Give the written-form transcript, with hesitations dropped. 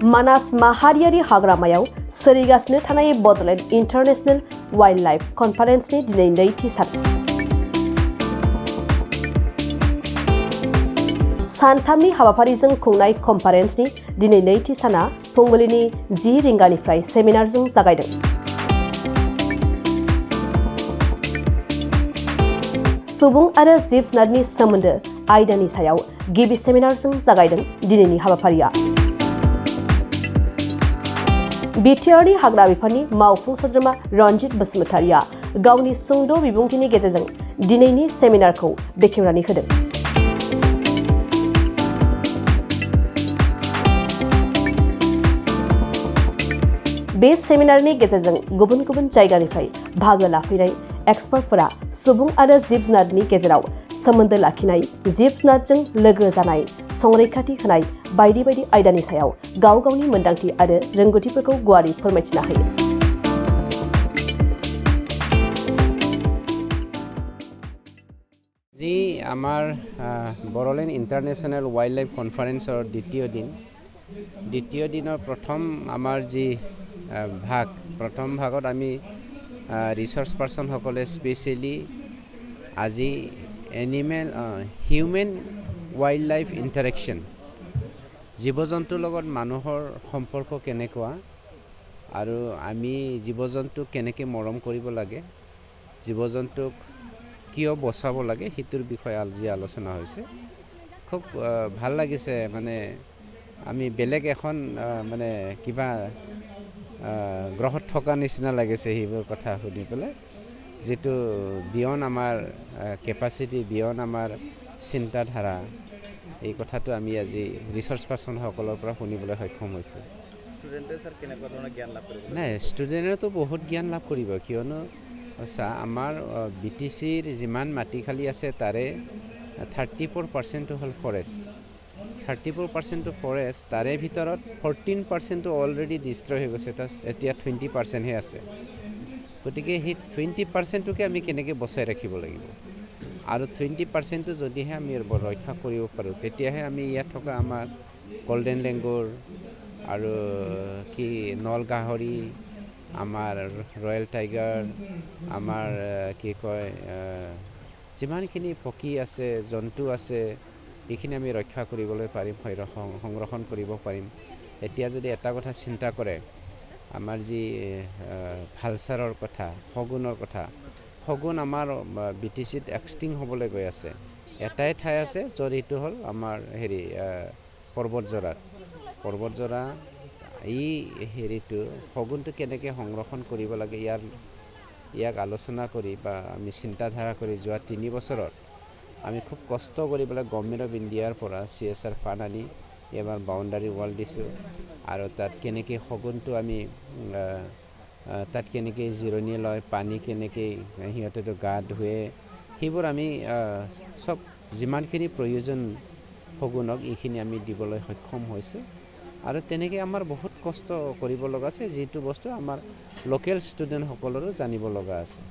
मानास माहारियारि हाग्रामायाव सोलिगासिनो थानाय बड'ल इंटरनेशनल वाइल्ड लाइफ कन्फारेन्सनि दिनै नैथि सान। सानथामनि हाबाफारिजों खुंनाय कन्फारेन्सनि दिनै नैथि साना फुंबिलिनि 10 रिंगानिफ्राय सेमिनारजों जागायदों। सुबुं आरो जिब जुनारनि सोमोन्दो आयदानि सायाव गिबि सेमिनारजों जागायदों दिनैनि हाबाफारिया। बिटिआरनि हाग्रा बिफाननि मावफुं सोद्रोमा रनजित बसुमतारिया गावनि सुंद' बिबुंथिनि गेजेरजों दिनैनि सेमिनारखौ बेखेवनानै होदों। बे सेमिनारनि गेजेरजों गुबुन गुबुन जायगानिफ्राय बाहागो लाफैनाय एक्सपार्टफोरा सुबुं आरो जिब जुनारनि गेजेराव सोमोन्दो लाखिनाय, जिब जुनारजों लोगो जानाय, संरैखाथि होनाय बायदि बायदि आयदानि सायाव गाव गावनि मोन्दांथि आरो रोंगौथिफोरखौ गुवारै फोरमायथिना होयो। जी आमार बड'ल इंटरनेशनल वाइल्ड लाइफ कन्फारेन्सर द्वितीय दिনৰ प्रथम आमार जी भाग प्रथम भागत आमी रिसर्च पार्सन सकले स्पेशली আজি एनिमेल हिউমেন वाइल्ड लाइफ इंटरेक्शन जीव जंतुर লগত মানুহৰ সম্পৰ্ক কেনেকুৱা আৰু আমি জীৱ জন্তুক কেনেকৈ মৰম কৰিব লাগে, জীৱ জন্তুক কিয় বচাব লাগে হিতুৰ বিষয়ে আজি আলোচনা হৈছে। খুব ভাল লাগিছে, মানে আমি বেলেগ এখন মানে কিবা গ্ৰহত থকা নিচিনা লাগিছে সেইবোৰ কথা শুনি পেলাই, যেটো বিয়ন আমাৰ কেপাচিটি, বিয়ন আমাৰ চিন্তাধাৰা, এই কথাটো আমি আজি ৰিসাৰ্চ পাৰ্সন সকলৰ পৰা শুনিবলৈ সক্ষম হৈছোঁ। ষ্টুডেণ্টে স্যাৰ কেনেকুৱা ধৰণৰ জ্ঞান লাভ কৰিব? নাই, ষ্টুডেণ্টেতো বহুত জ্ঞান লাভ কৰিব, কিয়নো আমাৰ বিটিচিৰ যিমান মাটি খালি আছে তাৰে 34% হ'ল ফৰেষ্ট, 34% ফৰেষ্ট, তাৰে ভিতৰত 14% অলৰেডি ডিষ্ট্ৰয় হৈ গৈছে, এতিয়া 20% হে আছে। গতিকে সেই 20%কে আমি কেনেকৈ বচাই ৰাখিব লাগিব, আৰু 20% যদিহে আমি ৰক্ষা কৰিব পাৰোঁ, তেতিয়াহে আমি ইয়াত থকা আমাৰ গোল্ডেন লেংগুৰ আৰু কি নল গাহৰি, আমাৰ ৰয়েল টাইগাৰ, আমাৰ কি কয় যিমানখিনি পক্ষী আছে, জন্তু আছে, এইখিনি আমি ৰক্ষা কৰিবলৈ পাৰিম, সংৰক্ষণ কৰিব পাৰিম। এতিয়া যদি এটা কথা চিন্তা কৰে, আমাৰ যি ভালচাৰৰ কথা, শগুনৰ কথা, শগুন আমাৰ বিটিচিত এক্সটিং হ'বলৈ গৈ আছে। এটাই ঠাই আছে য'ত এইটো হ'ল আমাৰ পৰ্বতজৰা, এই হেৰিটো শগুনটো কেনেকৈ সংৰক্ষণ কৰিব লাগে, ইয়াক আলোচনা কৰি বা আমি চিন্তাধাৰা কৰি যোৱা 3 বছৰত আমি খুব কষ্ট কৰি পেলাই গভৰ্ণমেণ্ট অফ ইণ্ডিয়াৰ পৰা CSR ফাণ্ড আনি এবাৰ বাউণ্ডাৰী ৱাল দিছোঁ, আৰু তাত কেনেকৈ শগুনটো আমি তাত কেনেকৈ জিৰণি লয়, পানী কেনেকৈ সিহঁতেতো গা ধুৱে, সেইবোৰ আমি চব যিমানখিনি প্ৰয়োজন শগুনক এইখিনি আমি দিবলৈ সক্ষম হৈছোঁ। আৰু তেনেকৈ আমাৰ বহুত কষ্ট কৰিব লগা আছে, যিটো বস্তু আমাৰ লোকেল ষ্টুডেণ্টসকলৰো জানিব লগা আছে।